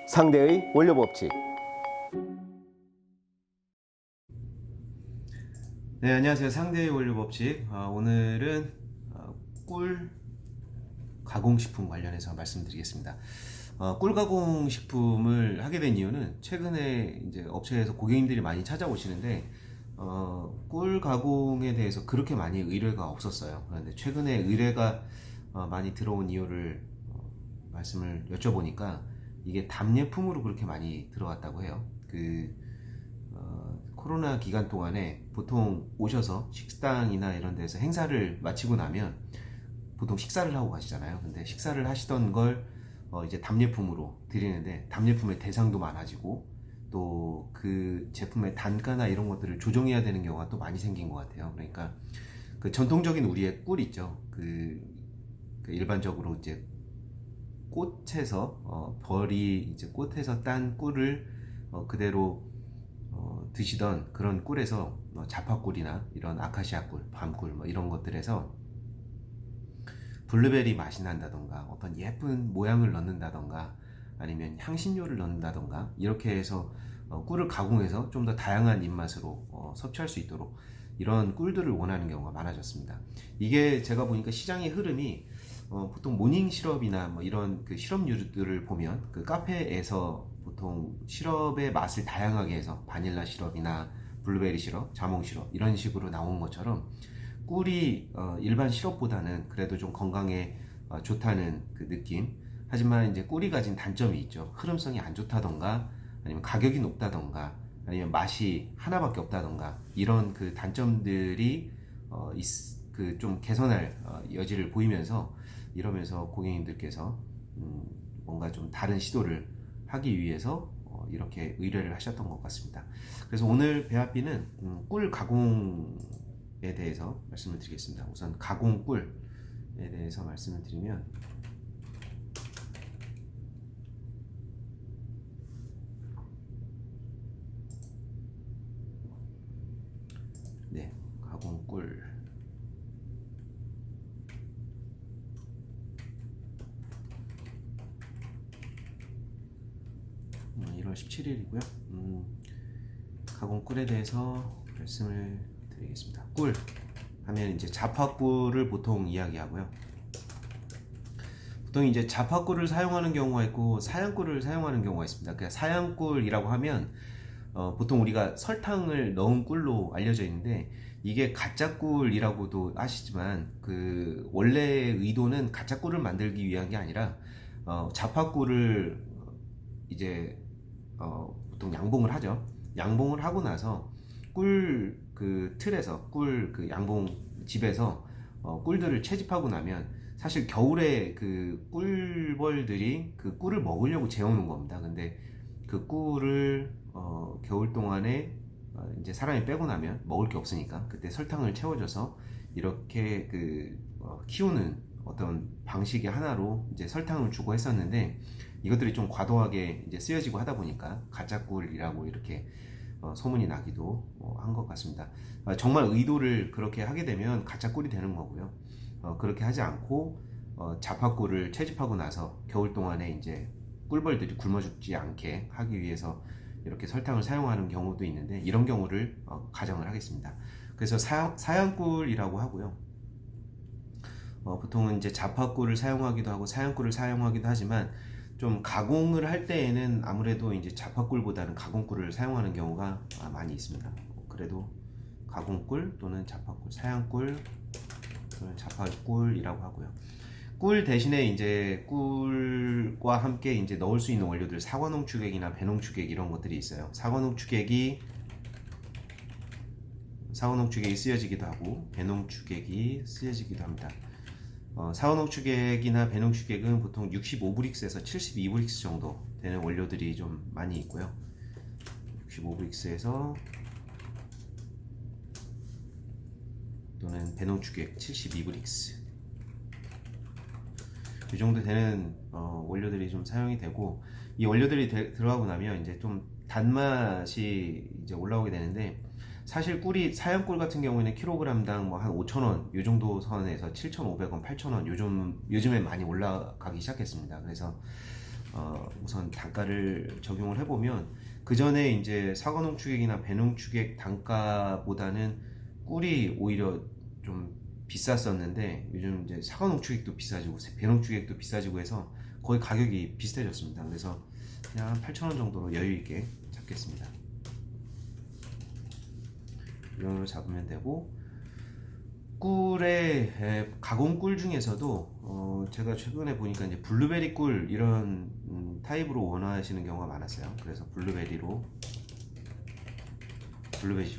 상대의 원료 법칙. 네, 안녕하세요. 상대의 원료 법칙. 오늘은 꿀 가공식품 관련해서 말씀드리겠습니다. 꿀 가공식품을 하게 된 이유는 최근에 이제 업체에서 고객님들이 많이 찾아오시는데 꿀 가공에 대해서 그렇게 많이 의뢰가 없었어요. 그런데 최근에 의뢰가 많이 들어온 이유를 말씀을 여쭤보니까 이게 답례품으로 그렇게 많이 들어왔다고 해요. 코로나 기간 동안에 보통 오셔서 식당이나 이런 데서 행사를 마치고 나면 보통 식사를 하고 가시잖아요. 근데 식사를 하시던 걸 이제 답례품으로 드리는데 답례품의 대상도 많아지고 또 그 제품의 단가나 이런 것들을 조정해야 되는 경우가 또 많이 생긴 것 같아요. 그러니까 그 전통적인 우리의 꿀 있죠. 그 일반적으로 이제 꽃에서 벌이 이제 꽃에서 딴 꿀을 그대로 드시던 그런 꿀에서 자파꿀이나 이런 아카시아 꿀, 밤꿀 뭐 이런 것들에서 블루베리 맛이 난다던가 어떤 예쁜 모양을 넣는다던가 아니면 향신료를 넣는다던가 이렇게 해서 꿀을 가공해서 좀 더 다양한 입맛으로 섭취할 수 있도록 이런 꿀들을 원하는 경우가 많아졌습니다. 이게 제가 보니까 시장의 흐름이 보통 모닝 시럽이나 뭐 이런 그 시럽류들을 보면 그 카페에서 보통 시럽의 맛을 다양하게 해서 바닐라 시럽이나 블루베리 시럽, 자몽 시럽 이런 식으로 나온 것처럼 꿀이 일반 시럽보다는 그래도 좀 건강에 좋다는 그 느낌. 하지만 이제 꿀이 가진 단점이 있죠. 흐름성이 안 좋다던가 아니면 가격이 높다던가 아니면 맛이 하나밖에 없다던가 이런 그 단점들이 그 좀 개선할 여지를 보이면서 이러면서 고객님들께서 뭔가 좀 다른 시도를 하기 위해서 이렇게 의뢰를 하셨던 것 같습니다. 그래서 오늘 배합비는 꿀 가공에 대해서 말씀을 드리겠습니다. 우선 가공 꿀에 대해서 말씀을 드리면 네, 가공 꿀 1월 17일이고요. 가공 꿀에 대해서 말씀을 드리겠습니다. 꿀 하면 이제 자파꿀을 보통 이야기하고요. 보통 이제 자파꿀을 사용하는 경우가 있고 사양꿀을 사용하는 경우가 있습니다. 그러니까 사양꿀이라고 하면 보통 우리가 설탕을 넣은 꿀로 알려져 있는데 이게 가짜 꿀이라고도 아시지만 그 원래의 의도는 가짜 꿀을 만들기 위한 게 아니라 자파꿀을 이제 보통 양봉을 하죠. 양봉을 하고 나서 꿀 그 틀에서 꿀 그 양봉 집에서 꿀들을 채집하고 나면 사실 겨울에 그 꿀벌들이 그 꿀을 먹으려고 재우는 겁니다. 근데 그 꿀을 겨울 동안에 이제 사람이 빼고 나면 먹을 게 없으니까 그때 설탕을 채워줘서 이렇게 키우는 어떤 방식의 하나로 이제 설탕을 주고 했었는데 이것들이 좀 과도하게 이제 쓰여지고 하다 보니까 가짜 꿀이라고 이렇게 소문이 나기도 한 것 같습니다. 정말 의도를 그렇게 하게 되면 가짜 꿀이 되는 거고요. 그렇게 하지 않고 자파꿀을 채집하고 나서 겨울 동안에 이제 꿀벌들이 굶어 죽지 않게 하기 위해서 이렇게 설탕을 사용하는 경우도 있는데 이런 경우를 가정을 하겠습니다. 그래서 사양꿀이라고 하고요. 보통은 이제 자파꿀을 사용하기도 하고 사양꿀을 사용하기도 하지만 좀 가공을 할 때에는 아무래도 이제 자파꿀보다는 가공꿀을 사용하는 경우가 많이 있습니다. 그래도 가공꿀 또는 자파꿀, 사양꿀 또는 자파꿀이라고 하고요. 꿀 대신에 이제 꿀과 함께 이제 넣을 수 있는 원료들 사과농축액이나 배농축액 이런 것들이 있어요. 사과농축액이 쓰여지기도 하고 배농축액이 쓰여지기도 합니다. 사과농축액이나 배농축액은 보통 65브릭스에서 72브릭스 정도 되는 원료들이 좀 많이 있고요. 65브릭스에서 또는 배농축액 72브릭스 이 정도 되는 원료들이 좀 사용이 되고 이 원료들이 들어가고 나면 이제 좀 단맛이 이제 올라오게 되는데 사실 꿀이 사양꿀 같은 경우에는 킬로그램당 뭐 한 5,000원 요 정도 선에서 7,500원, 8,000원 요즘에 많이 올라가기 시작했습니다. 그래서 우선 단가를 적용을 해보면 그 전에 이제 사과 농축액이나 배 농축액 단가보다는 꿀이 오히려 좀 비쌌었는데 요즘 이제 사과 농축액도 비싸지고 배 농축액도 비싸지고 해서 거의 가격이 비슷해졌습니다. 그래서 그냥 8,000원 정도로 여유 있게 잡겠습니다. 이 정도로 잡으면 되고, 꿀의 가공 꿀 중에서도 제가 최근에 보니까 이제 블루베리 꿀 이런 타입으로 원하시는 경우가 많았어요. 그래서 블루베리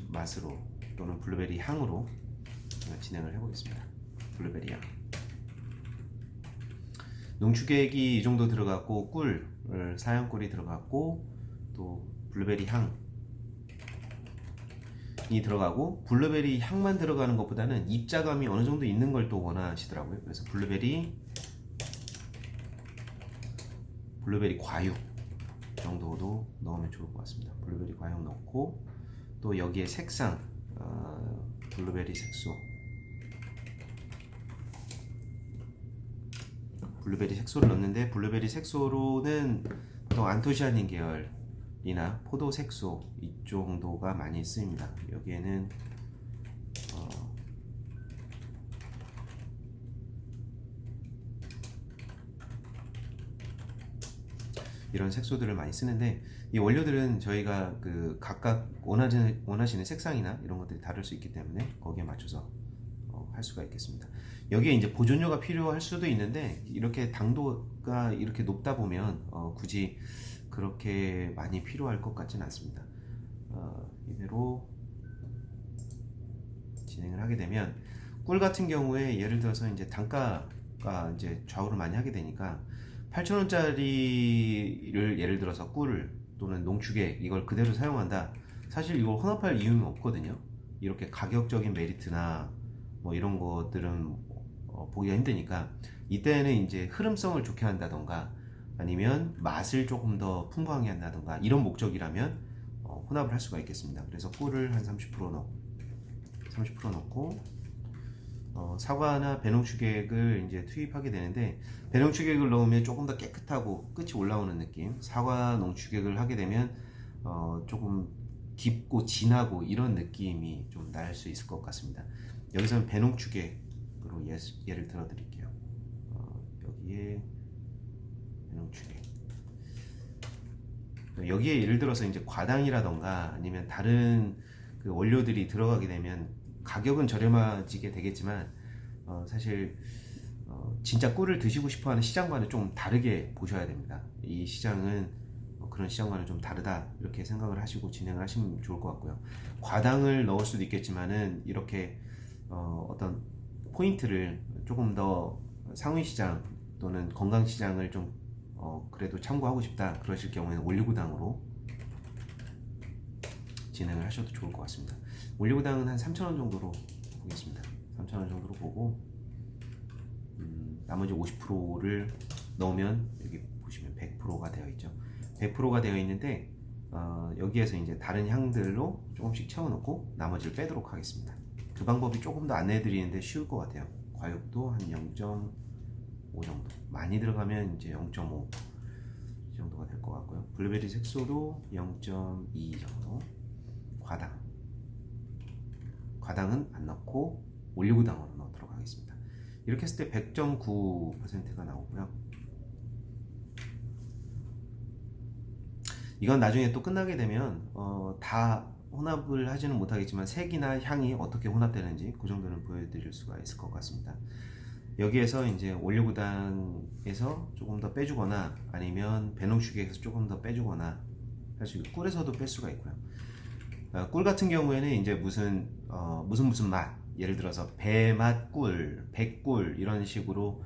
맛으로 또는 블루베리 향으로 진행을 해보겠습니다. 블루베리 향. 농축액이 이 정도 들어갔고 꿀, 사양꿀이 들어갔고 또 블루베리 향이 들어가고, 블루베리 향만 들어가는 것보다는 입자감이 어느 정도 있는 걸 또 원하시더라고요. 그래서 블루베리 과육 정도도 넣으면 좋을 것 같습니다. 블루베리 과육 넣고, 또 여기에 색상 블루베리 색소를 넣는데, 블루베리 색소로는 보통 안토시아닌 계열이나 포도 색소 이 정도가 많이 쓰입니다. 여기에는 이런 색소들을 많이 쓰는데, 이 원료들은 저희가 그 각각 원하시는 색상이나 이런 것들이 다를 수 있기 때문에 거기에 맞춰서 할 수가 있겠습니다. 여기에 이제 보존료가 필요할 수도 있는데, 이렇게 당도가 이렇게 높다 보면 굳이 그렇게 많이 필요할 것 같지는 않습니다. 이대로 진행을 하게 되면, 꿀 같은 경우에 예를 들어서 이제 단가가 이제 좌우를 많이 하게 되니까 8,000원짜리를 예를 들어서 꿀 또는 농축액 이걸 그대로 사용한다, 사실 이걸 혼합할 이유는 없거든요. 이렇게 가격적인 메리트나 뭐 이런 것들은 보기가 힘드니까, 이때는 이제 흐름성을 좋게 한다던가 아니면 맛을 조금 더 풍부하게 한다던가 이런 목적이라면 혼합을 할 수가 있겠습니다. 그래서 꿀을 한 30% 넣고 사과나 배농축액을 이제 투입하게 되는데, 배농축액을 넣으면 조금 더 깨끗하고 끝이 올라오는 느낌, 사과 농축액을 하게 되면 조금 깊고 진하고 이런 느낌이 좀 날 수 있을 것 같습니다. 여기서는 배농축액으로 예를 들어 드릴게요. 여기에 배농축액, 여기에 예를 들어서 이제 과당이라던가 아니면 다른 그 원료들이 들어가게 되면 가격은 저렴해지게 되겠지만, 사실 진짜 꿀을 드시고 싶어하는 시장과는 좀 다르게 보셔야 됩니다. 이 시장은 그런 시장과는 좀 다르다, 이렇게 생각을 하시고 진행을 하시면 좋을 것 같고요. 과당을 넣을 수도 있겠지만은 이렇게 어떤 포인트를 조금 더 상위시장 또는 건강시장을 좀 그래도 참고하고 싶다 그러실 경우에는 올리고당으로 진행을 하셔도 좋을 것 같습니다. 올리고당은 한 3,000원 정도로 보겠습니다. 3,000원 정도로 보고, 나머지 50%를 넣으면 여기 보시면 100%가 되어 있죠. 100%가 되어 있는데 여기에서 이제 다른 향들로 조금씩 채워놓고 나머지를 빼도록 하겠습니다. 그 방법이 조금 더 안내해 드리는데 쉬울 것 같아요. 과육도 한 0.5 정도, 많이 들어가면 이제 0.5 이 정도가 될 것 같고요. 블루베리 색소도 0.2 정도, 과당은 안 넣고 올리고당으로 넣도록 하겠습니다. 이렇게 했을 때 100.9%가 나오고요. 이건 나중에 또 끝나게 되면 다 혼합을 하지는 못하겠지만 색이나 향이 어떻게 혼합되는지 그 정도는 보여드릴 수가 있을 것 같습니다. 여기에서 이제 올리고당에서 조금 더 빼주거나 아니면 배농축액에서 조금 더 빼주거나 할 수 있고, 꿀에서도 뺄 수가 있고요. 꿀 같은 경우에는 이제 무슨 맛, 예를 들어서 배맛 꿀, 백꿀 이런 식으로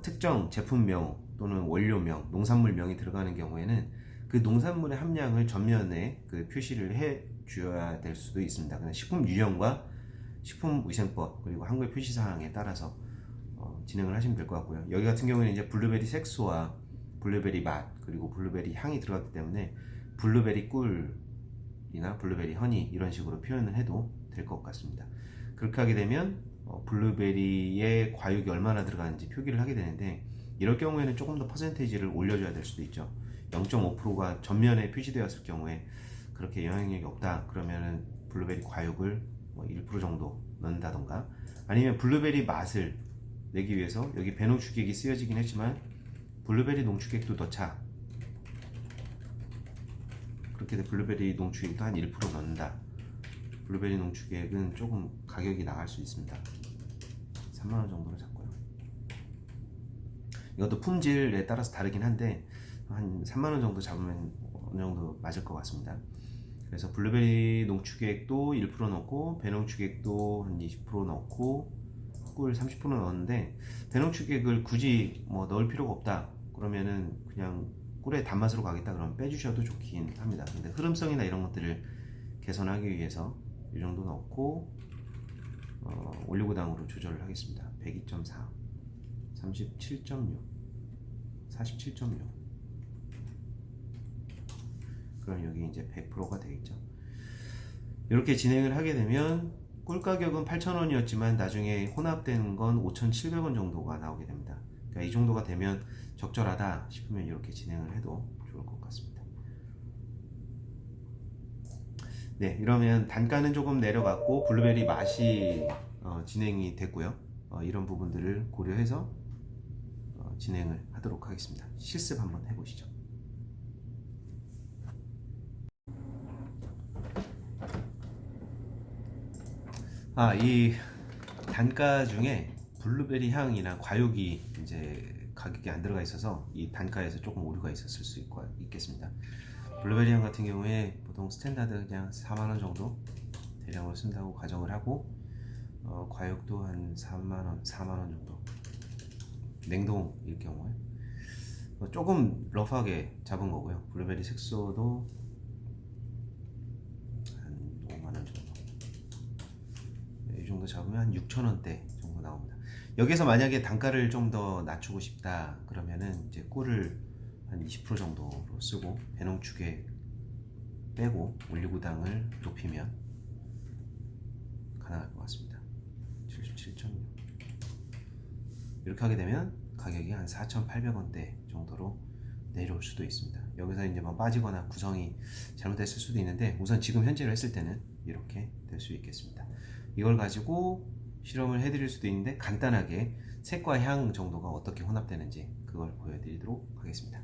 특정 제품명 또는 원료명, 농산물명이 들어가는 경우에는 그 농산물의 함량을 전면에 그 표시를 해 주어야 될 수도 있습니다. 그냥 식품 유형과 식품위생법 그리고 한글 표시사항에 따라서 진행을 하시면 될 것 같고요. 여기 같은 경우에는 이제 블루베리 색소와 블루베리 맛 그리고 블루베리 향이 들어갔기 때문에 블루베리 꿀이나 블루베리 허니 이런 식으로 표현을 해도 될 것 같습니다. 그렇게 하게 되면 블루베리의 과육이 얼마나 들어가는지 표기를 하게 되는데, 이럴 경우에는 조금 더 퍼센테이지를 올려줘야 될 수도 있죠. 0.5%가 전면에 표시되었을 경우에 그렇게 영향력이 없다 그러면은 블루베리 과육을 뭐 1% 정도 넣는다던가, 아니면 블루베리 맛을 내기 위해서 여기 배농축액이 쓰여지긴 했지만 블루베리 농축액도 넣자, 그렇게 돼 블루베리 농축액도 한 1% 넣는다. 블루베리 농축액은 조금 가격이 나갈 수 있습니다. 3만원 정도로 잡고요. 이것도 품질에 따라서 다르긴 한데 한 3만원 정도 잡으면 어느 정도 맞을 것 같습니다. 그래서 블루베리 농축액도 1% 넣고 배농축액도 한 20% 넣고 꿀 30% 넣었는데, 배농축액을 굳이 뭐 넣을 필요가 없다 그러면은 그냥 꿀의 단맛으로 가겠다 그러면 빼주셔도 좋긴 합니다. 근데 흐름성이나 이런 것들을 개선하기 위해서 이 정도 넣고 올리고당으로 조절을 하겠습니다. 102.4, 37.6, 47.6. 그럼 여기 이제 100%가 되겠죠. 이렇게 진행을 하게 되면 꿀 가격은 8,000원이었지만 나중에 혼합된 건 5,700원 정도가 나오게 됩니다. 그러니까 이 정도가 되면 적절하다 싶으면 이렇게 진행을 해도 좋을 것 같습니다. 네, 이러면 단가는 조금 내려갔고 블루베리 맛이 진행이 됐고요. 이런 부분들을 고려해서 진행을 하도록 하겠습니다. 실습 한번 해보시죠. 이 단가 중에 블루베리 향이나 과육이 이제 가격이 안 들어가 있어서 이 단가에서 조금 오류가 있었을 수 있겠습니다. 블루베리 향 같은 경우에 보통 스탠다드 그냥 4만원 정도 대량으로 쓴다고 가정을 하고, 과육도 한 4만원 정도 냉동일 경우에 조금 러프하게 잡은 거고요. 블루베리 색소도 한 5만원 정도, 이 정도 잡으면 한 6,000원대 정도 나옵니다. 여기서 만약에 단가를 좀 더 낮추고 싶다 그러면은 이제 꿀을 한 20% 정도로 쓰고 배농축액 빼고 올리고당을 높이면 가능할 것 같습니다. 77.6. 이렇게 하게 되면 가격이 한 4,800원대 정도로 내려올 수도 있습니다. 여기서 이제 뭐 빠지거나 구성이 잘못됐을 수도 있는데 우선 지금 현재로 했을 때는 이렇게 될 수 있겠습니다. 이걸 가지고 실험을 해드릴 수도 있는데 간단하게 색과 향 정도가 어떻게 혼합되는지 그걸 보여드리도록 하겠습니다.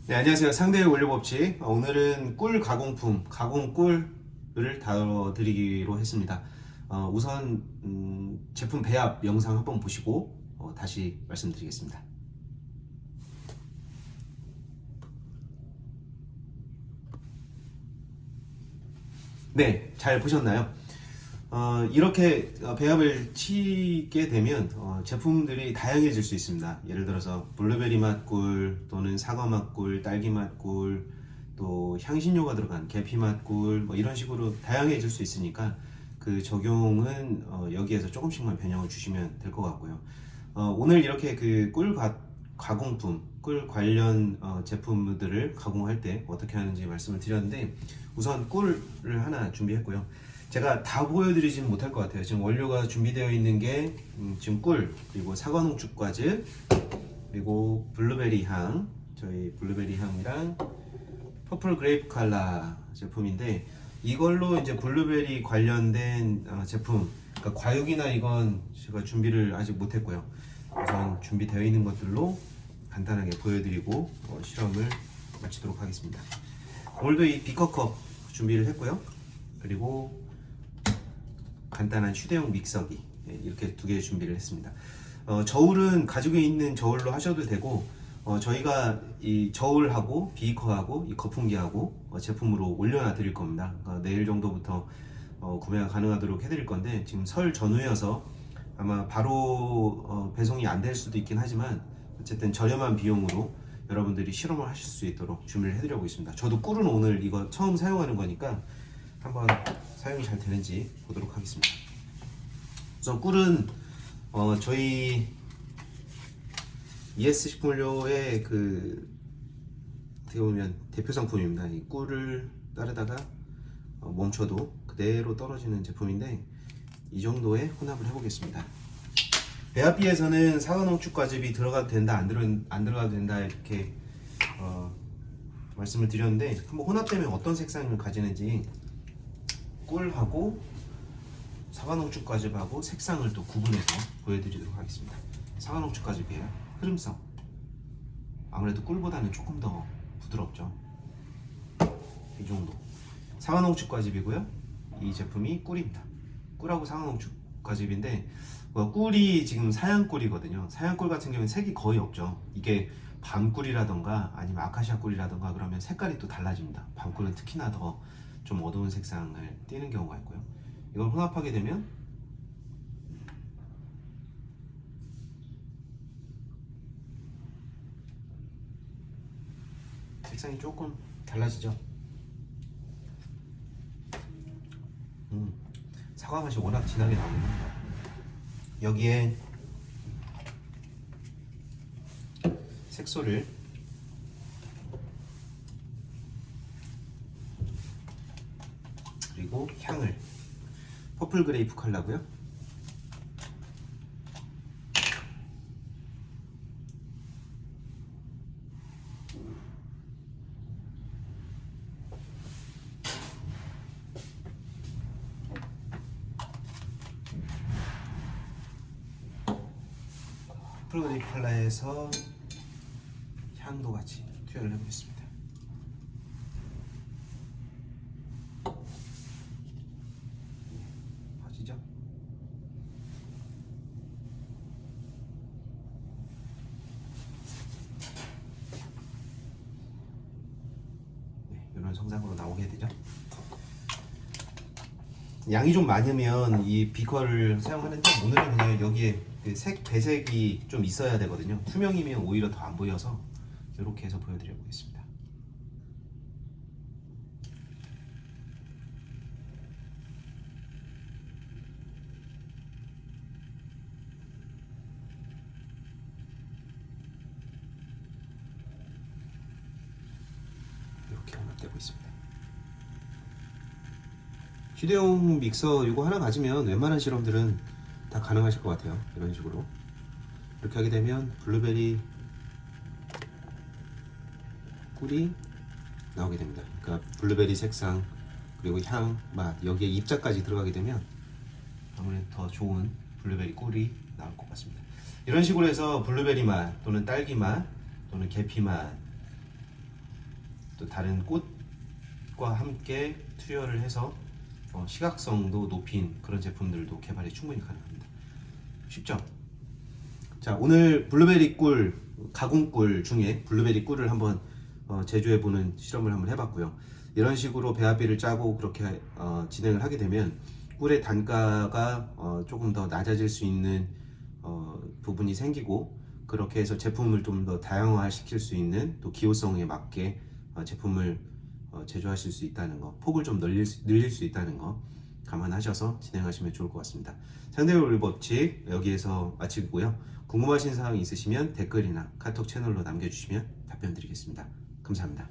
네, 안녕하세요. 상대의 원료법칙. 오늘은 꿀 가공품, 가공 꿀을 다뤄드리기로 했습니다. 우선 제품 배합 영상 한번 보시고 다시 말씀드리겠습니다. 네, 잘 보셨나요? 이렇게 배합을 치게 되면 제품들이 다양해질 수 있습니다. 예를 들어서 블루베리 맛 꿀 또는 사과 맛 꿀, 딸기 맛 꿀, 또 향신료가 들어간 계피 맛 꿀, 뭐 이런 식으로 다양해질 수 있으니까 그 적용은 여기에서 조금씩만 변형을 주시면 될 것 같고요. 오늘 이렇게 그 꿀 가공품, 꿀 관련 제품들을 가공할 때 어떻게 하는지 말씀을 드렸는데, 우선 꿀을 하나 준비했고요. 제가 다 보여드리지는 못할 것 같아요. 지금 원료가 준비되어 있는 게 지금 꿀, 그리고 사과 농축과즙, 그리고 블루베리 향, 저희 블루베리 향이랑 퍼플 그레이프 칼라 제품인데, 이걸로 이제 블루베리 관련된 제품, 그러니까 과육이나 이건 제가 준비를 아직 못했고요. 우선 준비되어 있는 것들로 간단하게 보여드리고 실험을 마치도록 하겠습니다. 오늘도 이 비커컵 준비를 했고요. 그리고 간단한 휴대용 믹서기, 이렇게 두 개 준비를 했습니다. 저울은 가지고 있는 저울로 하셔도 되고, 저희가 이 저울하고 비커하고 이 거품기하고 제품으로 올려놔 드릴 겁니다. 그러니까 내일 정도부터 구매가 가능하도록 해드릴 건데, 지금 설 전후여서 아마 바로 배송이 안 될 수도 있긴 하지만 어쨌든 저렴한 비용으로 여러분들이 실험을 하실 수 있도록 준비를 해드리고 있습니다. 저도 꿀은 오늘 이거 처음 사용하는 거니까 한번 사용이 잘 되는지 보도록 하겠습니다. 우선 꿀은 저희 ES 식품료의 그 어떻게 보면 대표 상품입니다. 이 꿀을 따르다가 멈춰도 그대로 떨어지는 제품인데, 이 정도의 혼합을 해보겠습니다. 배합비에서는 사과농축과즙이 들어가도 된다, 안 들어가도 된다 이렇게 말씀을 드렸는데, 한번 혼합되면 어떤 색상을 가지는지 꿀하고 사과농축과즙하고 색상을 또 구분해서 보여드리도록 하겠습니다. 사과농축과즙이에요. 흐름성 아무래도 꿀보다는 조금 더 부드럽죠. 이 정도. 사과농축과즙이고요. 이 제품이 꿀입니다. 꿀하고 사과농축과즙인데 꿀이 지금 사양꿀이거든요. 사양꿀 같은 경우는 색이 거의 없죠. 이게 밤꿀이라던가 아니면 아카시아 꿀이라던가 그러면 색깔이 또 달라집니다. 밤꿀은 특히나 더 좀 어두운 색상을 띠는 경우가 있고요. 이걸 혼합하게 되면 색상이 조금 달라지죠. 사과 맛이 워낙 진하게 나오네요. 여기에 색소를 그리고 향을 퍼플 그레이프 컬러고요. 퍼플 그레이프 컬러에서 향도 같이 투여를 해보겠습니다. 보시죠? 네, 이런 성상으로 나오게 되죠. 양이 좀 많으면 이 비커를 사용하는데, 오늘은 그냥 여기에 그 색 배색이 좀 있어야 되거든요. 투명이면 오히려 더 안 보여서 이렇게 해서 보여드려 보겠습니다. 이렇게 혼합되고 있습니다. 휴대용 믹서 이거 하나 가지면 웬만한 실험들은 다 가능하실 것 같아요. 이런 식으로 이렇게 하게 되면 블루베리 꿀이 나오게 됩니다. 그러니까 블루베리 색상 그리고 향, 맛, 여기에 입자까지 들어가게 되면 아무래도 더 좋은 블루베리 꿀이 나올 것 같습니다. 이런 식으로 해서 블루베리 맛 또는 딸기 맛 또는 계피 맛, 또 다른 꽃과 함께 투여를 해서 시각성도 높인 그런 제품들도 개발이 충분히 가능합니다. 쉽죠? 자, 오늘 블루베리 꿀, 가공꿀 중에 블루베리 꿀을 한번 제조해보는 실험을 한번 해봤고요. 이런 식으로 배합비를 짜고 그렇게 진행을 하게 되면 꿀의 단가가 조금 더 낮아질 수 있는 부분이 생기고, 그렇게 해서 제품을 좀 더 다양화 시킬 수 있는, 또 기호성에 맞게 제품을 제조하실 수 있다는 거, 폭을 좀 늘릴 수 있다는 거 감안하셔서 진행하시면 좋을 것 같습니다. 상대적으로 법칙 여기에서 마치고요. 궁금하신 사항이 있으시면 댓글이나 카톡 채널로 남겨주시면 답변 드리겠습니다. 감사합니다.